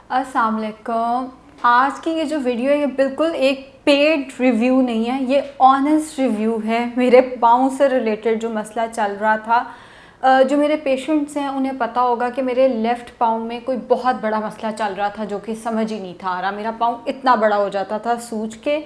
अस्सलाम वालेकुम। आज की ये जो वीडियो है ये बिल्कुल एक पेड रिव्यू नहीं है, ये ऑनेस्ट रिव्यू है। मेरे पाँव से रिलेटेड जो मसला चल रहा था, जो मेरे पेशेंट्स हैं उन्हें पता होगा कि मेरे लेफ़्ट पाँव में कोई बहुत बड़ा मसला चल रहा था जो कि समझ ही नहीं था आ रहा। मेरा पाँव इतना बड़ा हो जाता था सूज के,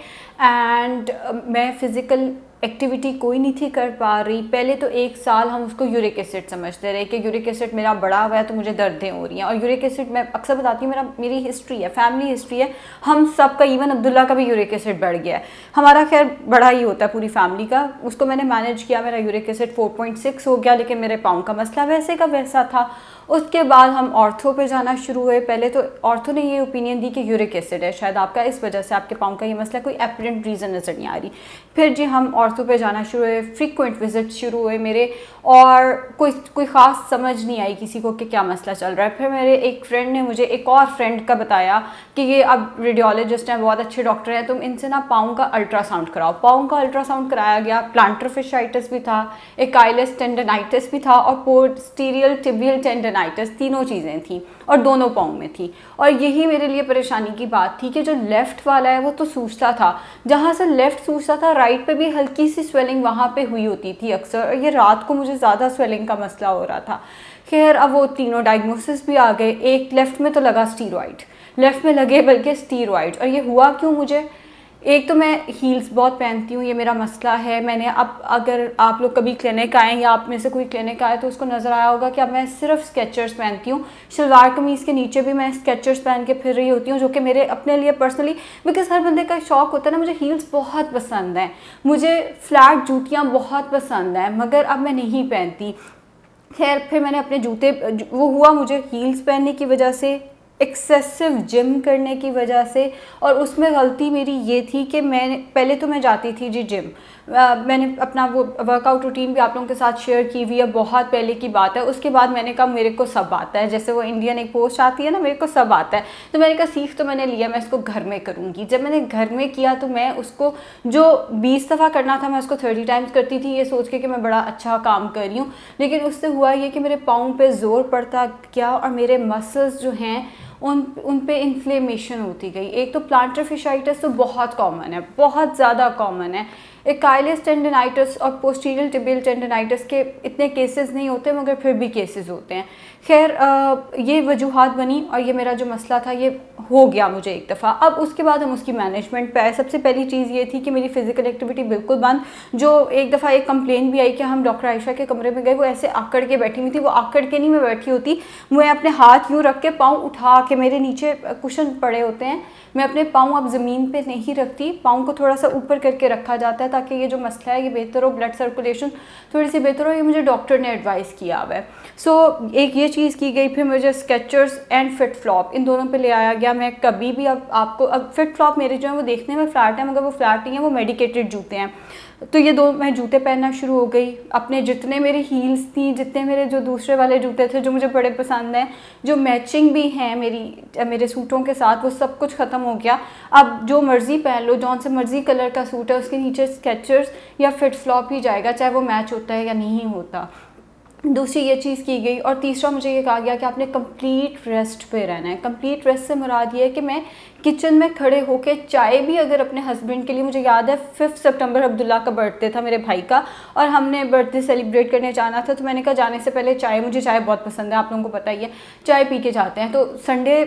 एंड मैं फ़िज़िकल एक्टिविटी कोई नहीं थी कर पा रही। पहले तो 1 साल हम उसको यूरिक एसिड समझते रहे कि यूरिक एसिड मेरा बढ़ा हुआ है तो मुझे दर्दें हो रही हैं। और यूरिक एसिड मैं अक्सर बताती हूँ, मेरी हिस्ट्री है, फैमिली हिस्ट्री है, हम सब का, इवन अब्दुल्ला का भी यूरिक एसिड बढ़ गया है। हमारा खैर बढ़ा ही होता है पूरी फैमिली का। उसको मैंने मैनेज किया, मेरा यूरिक एसिड 4.6 हो गया, लेकिन मेरे पाँव का मसला वैसे का वैसा था। उसके बाद हम ऑर्थो पे जाना शुरू हुए। पहले तो ऑर्थो ने ये ओपिनियन दी कि यूरिक एसिड है शायद आपका, इस वजह से आपके पाँव का ये मसला, कोई एपरेंट रीज़न नज़र नहीं आ रही। फिर जी हम ऑर्थो पे जाना शुरू हुए, फ्रीक्वेंट विजिट शुरू हुए मेरे, और कोई ख़ास समझ नहीं आई किसी को कि क्या मसला चल रहा है। फिर मेरे एक फ्रेंड ने मुझे एक और फ्रेंड का बताया कि ये अब रेडियोलॉजिस्ट हैं, बहुत अच्छे डॉक्टर हैं, तुम इनसे ना पाँव का अल्ट्रासाउंड कराओ। पाँव का अल्ट्रासाउंड कराया गया, प्लांटर फिशाइटिस भी था, एकाइलस टेंडनाइटिस भी था और पोस्टीरियर टिबियल टेंडनाइटिस, तीनों चीज़ें थी और दोनों पाँव में थी। और यही मेरे लिए परेशानी की बात थी कि जो लेफ़्ट वाला है वो तो सूजता था, जहाँ से लेफ़्ट सूजता था राइट पे भी हल्की सी स्वेलिंग वहाँ पे हुई होती थी अक्सर, और ये रात को मुझे ज़्यादा स्वेलिंग का मसला हो रहा था। खैर अब वो तीनों डायग्नोसिस भी आ गए। एक लेफ़्ट में तो लगा स्टीरॉइड, लेफ़्ट में लगे बल्कि स्टीरॉइड। और ये हुआ क्यों मुझे, एक तो मैं हील्स बहुत पहनती हूँ, ये मेरा मसला है। मैंने अब, अगर आप लोग कभी क्लिनिक आएँ या आप में से कोई क्लिनिक आए तो उसको नज़र आया होगा कि अब मैं सिर्फ स्केचर्स पहनती हूँ। शलवार कमीज़ के नीचे भी मैं स्केचर्स पहन के फिर रही होती हूँ, जो कि मेरे अपने लिए पर्सनली, बिकॉज हर बंदे का शौक़ होता है ना। मुझे हील्स बहुत पसंद हैं, मुझे फ्लैट जूतियाँ बहुत पसंद हैं, मगर अब मैं नहीं पहनती। खैर फिर मैंने अपने जूते, वो हुआ मुझे हील्स पहनने की वजह से, एक्सेसिव जिम करने की वजह से। और उसमें गलती मेरी ये थी कि पहले तो मैं जाती थी जी जिम, मैंने अपना वो वर्कआउट रूटीन भी आप लोगों के साथ शेयर की हुई है, बहुत पहले की बात है। उसके बाद मैंने कहा मेरे को सब आता है, जैसे वो इंडियन एक पोस्ट आती है ना, मेरे को सब आता है। तो मैंने कहा सीख तो मैंने लिया, मैं इसको घर में करूँगी। जब मैंने घर में किया तो मैं उसको, जो 20 दफ़ा करना था मैं उसको 30 टाइम्स करती थी, ये सोच के कि मैं बड़ा अच्छा काम कर रही हूँ। लेकिन उससे हुआ ये कि मेरे पाँव पे ज़ोर पड़ता गया और मेरे मसल्स जो हैं उन पे इन्फ्लेमेशन होती गई। एक तो प्लांटर फिशाइटिस तो बहुत कॉमन है, बहुत ज़्यादा कॉमन है। एकाइलस टेंडनाइटिस और पोस्टीरियर टिबियल टेंडनाइटिस के इतने केसेस नहीं होते, मगर फिर भी केसेस होते हैं। खैर ये वजूहात बनी और ये मेरा जो मसला था ये हो गया मुझे एक दफ़ा। अब उसके बाद हम उसकी मैनेजमेंट पे आए। सबसे पहली चीज़ ये थी कि मेरी फ़िज़िकल एक्टिविटी बिल्कुल बंद। जो एक दफ़ा एक कंप्लेन भी आई कि हम डॉक्टर आयशा के कमरे में गए, वो ऐसे आकड़ के बैठी हुई थी। वो आकड़ के नहीं मैं बैठी होती, मैं अपने हाथ यूँ रख के, पाँव उठा के, मेरे नीचे कुशन पड़े होते हैं, मैं अपने पाँव अब ज़मीन पे नहीं रखती, पाँव को थोड़ा सा ऊपर करके रखा जाता है ताकि ये जो मसला है ये बेहतर हो, ब्लड सर्कुलेशन थोड़ी सी बेहतर हो। ये मुझे डॉक्टर ने एडवाइस किया हुआ है। सो एक ये चीज़ की गई। फिर मुझे स्केचर्स एंड फिट फ्लॉप, इन दोनों पे ले आया गया। मैं कभी भी, अब आपको, अब फिट फ्लॉप मेरे जो है वो देखने में फ्लैट है, मगर वो फ्लैट नहीं है, वो मेडिकेटेड जूते हैं। तो ये दो मैं जूते पहनना शुरू हो गई। अपने जितने मेरे हील्स थी, जितने मेरे जो दूसरे वाले जूते थे जो मुझे बड़े पसंद हैं, जो मैचिंग भी हैं मेरे सूटों के साथ, वो सब कुछ ख़त्म हो गया। अब जो मर्ज़ी पहन लो, जौन से मर्ज़ी कलर का सूट है उसके नीचे स्केचर्स या फिट फ्लॉप ही जाएगा, चाहे वो मैच होता है या नहीं होता। दूसरी ये चीज़ की गई। और तीसरा मुझे ये कहा गया कि आपने कंप्लीट रेस्ट पे रहना है। कंप्लीट रेस्ट से मुराद ये है कि मैं किचन में खड़े होके चाय भी, अगर अपने हस्बैंड के लिए, मुझे याद है 5 सितंबर अब्दुल्ला का बर्थडे था, मेरे भाई का, और हमने बर्थडे सेलिब्रेट करने जाना था। तो मैंने कहा जाने से पहले चाय, मुझे चाय बहुत पसंद है, आप लोगों को पता ही है, चाय पी के जाते हैं। तो संडे,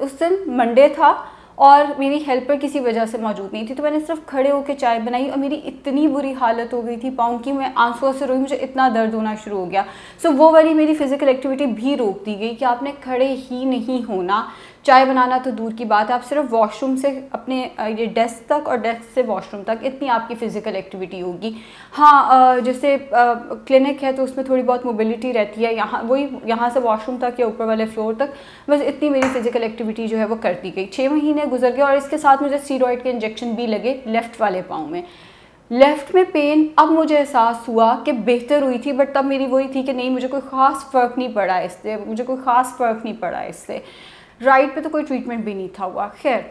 उस दिन मंडे था और मेरी हेल्पर किसी वजह से मौजूद नहीं थी, तो मैंने सिर्फ खड़े होकर चाय बनाई और मेरी इतनी बुरी हालत हो गई थी पाँव की, मैं आंसुओं से रोई, मुझे इतना दर्द होना शुरू हो गया। सो वो वाली मेरी फ़िज़िकल एक्टिविटी भी रोक दी गई कि आपने खड़े ही नहीं होना। चाय बनाना तो दूर की बात है, आप सिर्फ वॉशरूम से अपने ये डेस्क तक और डेस्क से वॉशरूम तक, इतनी आपकी फ़िज़िकल एक्टिविटी होगी। हाँ, जैसे क्लिनिक है तो उसमें थोड़ी बहुत मोबिलिटी रहती है, यहाँ से वॉशरूम तक या ऊपर वाले फ्लोर तक, बस इतनी मेरी फ़िज़िकल एक्टिविटी जो है वो करती गई। 6 महीने गुजर गए और इसके साथ मुझे स्टीरॉइड के इंजेक्शन भी लगे लेफ़्ट वाले पाँव में। लेफ़्ट में पेन अब मुझे एहसास हुआ कि बेहतर हुई थी, बट तब मेरी वही थी कि नहीं, मुझे कोई ख़ास फ़र्क नहीं पड़ा इससे, राइट पे तो कोई ट्रीटमेंट भी नहीं था हुआ। खैर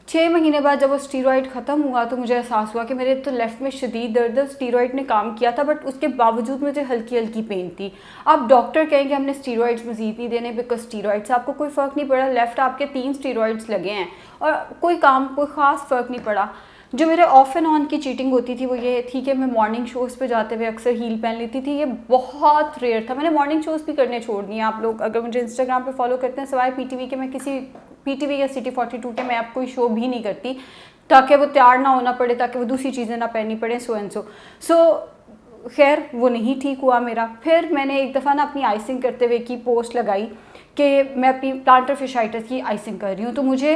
6 महीने बाद जब वो स्टीरॉइड ख़त्म हुआ तो मुझे एहसास हुआ कि मेरे तो लेफ़्ट में शदीद दर्द है। स्टीरॉइड ने काम किया था बट उसके बावजूद मुझे हल्की हल्की पेन थी। अब डॉक्टर कहेंगे हमने स्टीरॉइड्स मज़ीद नहीं देने बिकॉज स्टीरॉइड से आपको कोई फ़र्क नहीं पड़ा। लेफ़्ट आपके 3 स्टीरॉइड्स लगे हैं और कोई ख़ास फ़र्क नहीं पड़ा। जो मेरे ऑफ एंड ऑन की चीटिंग होती थी वो ये थी कि मैं मॉर्निंग शोज़ पे जाते हुए अक्सर हील पहन लेती थी। ये बहुत रेयर था। मैंने मॉर्निंग शोज़ भी करने छोड़ दिए। आप लोग अगर मुझे इंस्टाग्राम पे फॉलो करते हैं, सिवाय पीटीवी के मैं किसी पीटीवी या सिटी 42 के मैं अब कोई शो भी नहीं करती, ताकि वो तैयार ना होना पड़े, ताकि वो दूसरी चीज़ें ना पहननी पड़े, सो एंड सो खैर वो नहीं ठीक हुआ मेरा। फिर मैंने एक दफ़ा ना अपनी आइसिंग करते हुए की पोस्ट लगाई कि मैं अपनी प्लांटर फिशाइटिस की आइसिंग कर रही हूँ। तो मुझे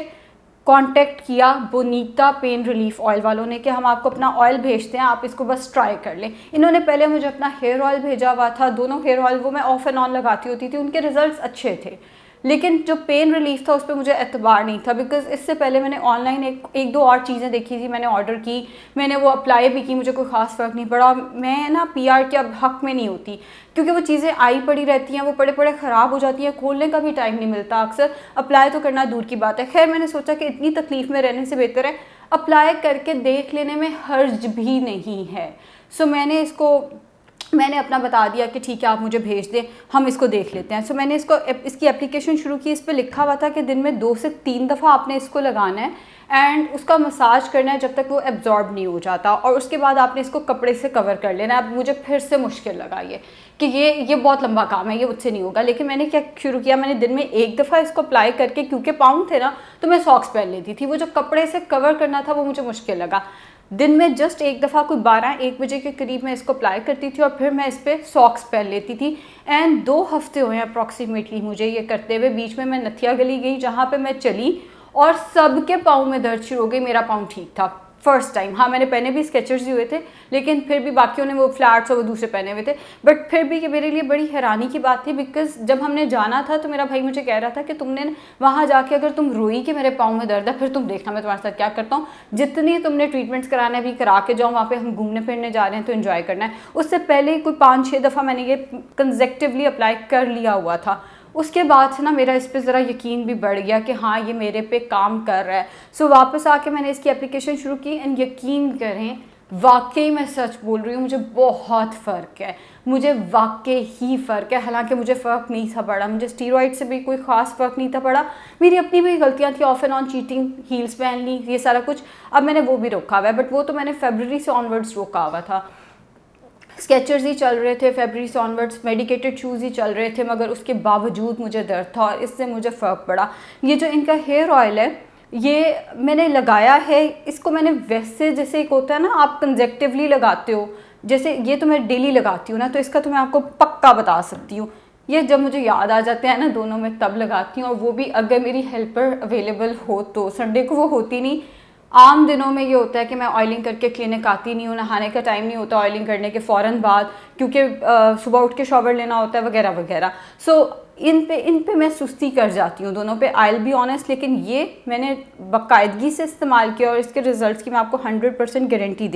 कांटेक्ट किया बोनीता पेन रिलीफ ऑयल वालों ने कि हम आपको अपना ऑयल भेजते हैं, आप इसको बस ट्राई कर लें। इन्होंने पहले मुझे अपना हेयर ऑयल भेजा हुआ था। दोनों हेयर ऑयल वो मैं ऑफ एंड ऑन लगाती होती थी, उनके रिजल्ट्स अच्छे थे, लेकिन जो पेन रिलीफ था उस पर मुझे एतबार नहीं था बिकॉज इससे पहले मैंने ऑनलाइन एक दो और चीज़ें देखी थी, मैंने ऑर्डर की, मैंने वो अप्लाई भी की, मुझे कोई ख़ास फ़र्क नहीं पड़ा। मैं ना पीआर के अब हक़ में नहीं होती क्योंकि वो चीज़ें आई पड़ी रहती हैं, वो पड़े पड़े ख़राब हो जाती हैं, खोलने का भी टाइम नहीं मिलता, अक्सर अप्लाई तो करना दूर की बात है। खैर मैंने सोचा कि इतनी तकलीफ़ में रहने से बेहतर है अप्लाई करके देख लेने में हर्ज भी नहीं है। सो मैंने अपना बता दिया कि ठीक है आप मुझे भेज दें, हम इसको देख लेते हैं। सो मैंने इसकी एप्लीकेशन शुरू की। इस पर लिखा हुआ था कि दिन में 2 से 3 दफ़ा आपने इसको लगाना है एंड उसका मसाज करना है जब तक वो एब्जॉर्ब नहीं हो जाता, और उसके बाद आपने इसको कपड़े से कवर कर लेना है। अब मुझे फिर से मुश्किल लगा ये कि ये बहुत लंबा काम है, ये मुझसे नहीं होगा। लेकिन मैंने क्या शुरू किया, मैंने दिन में एक दफ़ा इसको अप्लाई करके, क्योंकि पाउंड थे ना तो मैं सॉक्स पहन लेती थी, वो जो कपड़े से कवर करना था वो मुझे मुश्किल लगा। दिन में जस्ट एक दफ़ा कोई 12-1 बजे के करीब मैं इसको अप्लाई करती थी और फिर मैं इस पर सॉक्स पहन लेती थी। एंड 2 हफ्ते हुए अप्रॉक्सीमेटली मुझे ये करते हुए। बीच में मैं नथिया गली गई जहाँ पे मैं चली और सबके पाँव में दर्द शुरू हो गई। मेरा पाँव ठीक था फर्स्ट टाइम। हाँ मैंने पहने भी स्केचर्स ही हुए थे, लेकिन फिर भी बाकियों ने वो फ्लैट्स और वो दूसरे पहने हुए थे, बट फिर भी कि मेरे लिए बड़ी हैरानी की बात थी बिकॉज जब हमने जाना था तो मेरा भाई मुझे कह रहा था कि तुमने वहाँ जाके अगर तुम रोई कि मेरे पाँव में दर्द है, फिर तुम देखना मैं तुम्हारे साथ क्या करता हूँ। जितनी तुमने ट्रीटमेंट्स कराना है भी करा के जाओ, वहाँ पे हम घूमने फिरने जा रहे हैं तो इन्जॉय करना है। उससे पहले ही कोई 5-6 दफ़ा मैंने ये कंसेक्टिवली अप्लाई कर लिया हुआ था। उसके बाद से ना मेरा इस पे ज़रा यकीन भी बढ़ गया कि हाँ ये मेरे पे काम कर रहा है। सो वापस आके मैंने इसकी एप्लीकेशन शुरू की एंड यकीन करें वाकई मैं सच बोल रही हूँ, मुझे बहुत फ़र्क है, मुझे वाकई ही फ़र्क है। हालांकि मुझे फ़र्क नहीं था पड़ा, मुझे स्टीरॉइड से भी कोई ख़ास फ़र्क नहीं था पड़ा। मेरी अपनी भी गलतियाँ थी, of and on cheating, heels पहन ली, ये सारा कुछ। अब मैंने वो भी रोका हुआ है, बट वो तो मैंने फरवरी से ऑनवर्ड्स रोका हुआ था। स्केचर्स ही चल रहे थे फरवरी से ऑनवर्ड्स, मेडिकेटेड शूज़ ही चल रहे थे, मगर उसके बावजूद मुझे दर्द था और इससे मुझे फ़र्क पड़ा। ये जो इनका हेयर ऑयल है ये मैंने लगाया है, इसको मैंने वैसे जैसे एक होता है ना आप कंजेक्टिवली लगाते हो, जैसे ये तो मैं डेली लगाती हूँ ना, तो इसका तो मैं आपको पक्का बता सकती हूँ। ये जब मुझे याद आ जाते हैं ना दोनों, मैं तब लगाती हूँ, और वो भी अगर मेरी हेल्पर अवेलेबल हो तो। संडे को वो होती नहीं। आम दिनों में ये होता है कि मैं ऑयलिंग करके क्लिनिक आती नहीं हूँ, नहाने का टाइम नहीं होता ऑयलिंग करने के फ़ौरन बाद, क्योंकि सुबह उठ के शॉवर लेना होता है वगैरह वगैरह। सो इन पे मैं सुस्ती कर जाती हूँ दोनों पे, आई विल बी ऑनेस्ट। लेकिन ये मैंने बाकायदगी से इस्तेमाल किया और इसके रिज़ल्ट्स की मैं आपको 100% गारंटी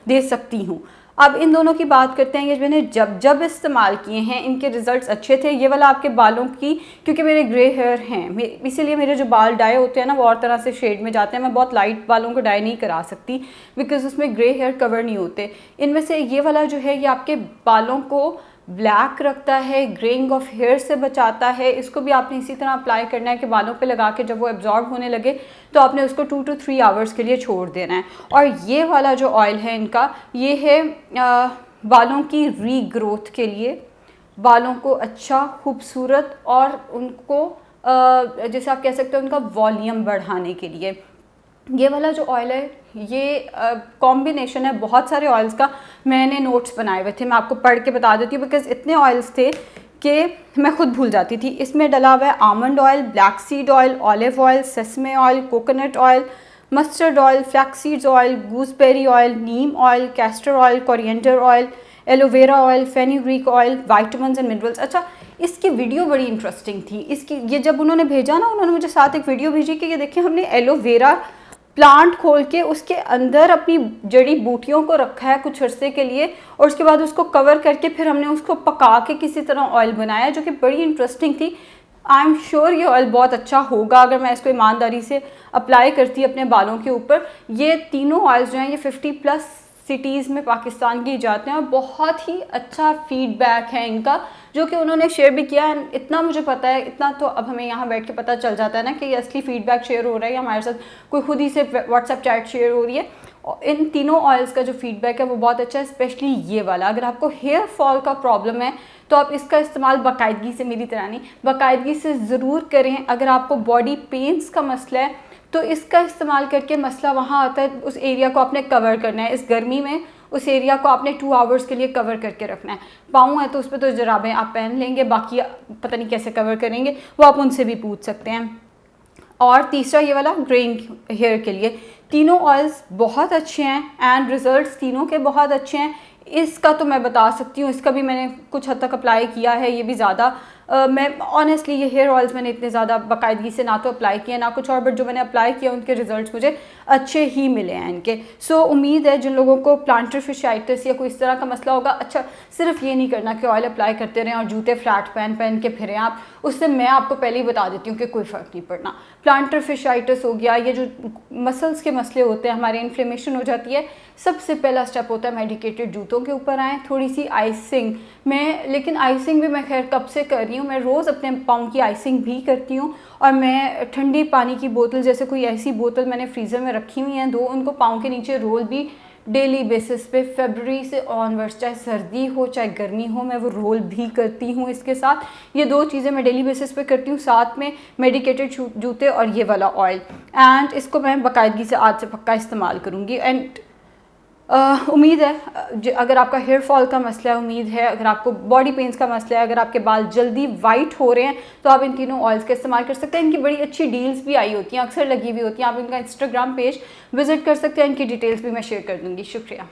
दे सकती हूँ। अब इन दोनों की बात करते हैं। ये मैंने जब इस्तेमाल किए हैं इनके रिज़ल्ट्स अच्छे थे। ये वाला आपके बालों की, क्योंकि मेरे ग्रे हेयर हैं इसीलिए मेरे जो बाल डाई होते हैं ना वो और तरह से शेड में जाते हैं। मैं बहुत लाइट बालों को डाई नहीं करा सकती बिकॉज उसमें ग्रे हेयर कवर नहीं होते। इनमें से ये वाला जो है ये आपके बालों को ब्लैक रखता है, ग्रेइंग ऑफ हेयर से बचाता है। इसको भी आपने इसी तरह अप्लाई करना है कि बालों पे लगा के जब वो एब्जॉर्ब होने लगे तो आपने उसको 2 to 3 आवर्स के लिए छोड़ देना है। और ये वाला जो ऑयल है इनका, ये है बालों की रीग्रोथ के लिए, बालों को अच्छा खूबसूरत और उनको जैसे आप कह सकते हो उनका वॉल्यूम बढ़ाने के लिए। ये वाला जो ऑयल है ये कॉम्बिनेशन है बहुत सारे ऑयल्स का। मैंने नोट्स बनाए हुए थे, मैं आपको पढ़ के बता देती हूँ बिकॉज इतने ऑयल्स थे कि मैं खुद भूल जाती थी। इसमें डला हुआ है almond oil, black seed oil, olive oil, sesame oil, coconut oil, mustard oil, flaxseeds oil, gooseberry oil, Neem oil, castor oil, coriander oil, aloe vera oil, fenugreek oil, vitamins and minerals. अच्छा इसकी वीडियो बड़ी interesting थी। इसकी ये जब उन्होंने भेजा ना, उन्होंने मुझे साथ एक वीडियो भेजी कि ये देखिए हमने एलोवेरा प्लांट खोल के उसके अंदर अपनी जड़ी बूटियों को रखा है कुछ अरसे के लिए, और उसके बाद उसको कवर करके फिर हमने उसको पका के किसी तरह ऑयल बनाया, जो कि बड़ी इंटरेस्टिंग थी। आई एम श्योर ये ऑयल बहुत अच्छा होगा अगर मैं इसको ईमानदारी से अप्लाई करती अपने बालों के ऊपर। ये तीनों ऑयल्स जो हैं ये 50+ सिटीज़ में पाकिस्तान की जाते हैं और बहुत ही अच्छा फीडबैक है इनका, जो कि उन्होंने शेयर भी किया है। इतना मुझे पता है, इतना तो अब हमें यहाँ बैठ के पता चल जाता है ना कि ये असली फीडबैक शेयर हो रहा है या हमारे साथ कोई खुद ही से व्हाट्सएप चैट शेयर हो रही है। इन तीनों ऑयल्स का जो फीडबैक है वो बहुत अच्छा है, स्पेशली ये वाला। अगर आपको हेयर फॉल का प्रॉब्लम है तो आप इसका इस्तेमाल बाकायदगी से, मेरी तरह नहीं, बाकायदगी से ज़रूर करें। अगर आपको बॉडी पेन्स का मसला है तो इसका इस्तेमाल करके मसला वहाँ आता है, उस एरिया को आपने कवर करना है। इस गर्मी में उस एरिया को आपने 2 आवर्स के लिए कवर करके रखना है। पाँव है तो उस पर तो जराबें आप पहन लेंगे, बाकी पता नहीं कैसे कवर करेंगे, वो आप उनसे भी पूछ सकते हैं। और तीसरा ये वाला ग्रेइंग हेयर के लिए, तीनों ऑयल्स बहुत अच्छे हैं एंड रिजल्ट्स तीनों के बहुत अच्छे हैं। इसका तो मैं बता सकती हूँ, इसका भी मैंने कुछ हद तक अप्लाई किया है, ये भी ज़्यादा मैं ऑनेस्टली ये हेयर ऑयल्स मैंने इतने ज़्यादा बाकायदगी से ना तो अप्लाई किया ना कुछ और, बट जो मैंने अप्लाई किया उनके रिजल्ट्स मुझे अच्छे ही मिले हैं इनके। सो उम्मीद है जिन लोगों को प्लांटर फिशाइटिस या कोई इस तरह का मसला होगा, अच्छा सिर्फ ये नहीं करना कि ऑयल अप्लाई करते रहें और जूते फ्लैट पहन के फिरें आप, उससे मैं आपको पहले ही बता देती हूँ कि कोई फ़र्क नहीं पड़ना। प्लांटर फिशाइटिस हो गया, ये जो मसल्स के मसले होते हैं, हमारे इन्फ्लेमेशन हो जाती है, सबसे पहला स्टेप होता है मेडिकेटेड जूतों के ऊपर आएँ, थोड़ी सी आइसिंग में। लेकिन आइसिंग भी मैं खैर कब से कर रही हूँ, मैं रोज़ अपने पाँव की आइसिंग भी करती हूँ। और मैं ठंडी पानी की बोतल, जैसे कोई ऐसी बोतल मैंने फ्रीज़र में रखी हुई हैं 2, उनको पाँव के नीचे रोल भी डेली बेसिस पे फरवरी से ऑनवर्ड्स, चाहे सर्दी हो चाहे गर्मी हो, मैं वो रोल भी करती हूँ इसके साथ। ये 2 चीज़ें मैं डेली बेसिस पे करती हूँ, साथ में मेडिकेटेड जूते और ये वाला ऑयल। एंड इसको मैं बाकायदगी से आज से पक्का इस्तेमाल करूँगी। एंड उम्मीद है अगर आपका हेयर फॉल का मसला है, उम्मीद है अगर आपको बॉडी पेन्स का मसला है, अगर आपके बाल जल्दी वाइट हो रहे हैं तो आप इन तीनों ऑयल्स का इस्तेमाल कर सकते हैं। इनकी बड़ी अच्छी डील्स भी आई होती हैं, अक्सर लगी हुई होती हैं। आप इनका इंस्टाग्राम पेज विजिट कर सकते हैं, इनकी डिटेल्स भी मैं शेयर कर दूँगी। शुक्रिया।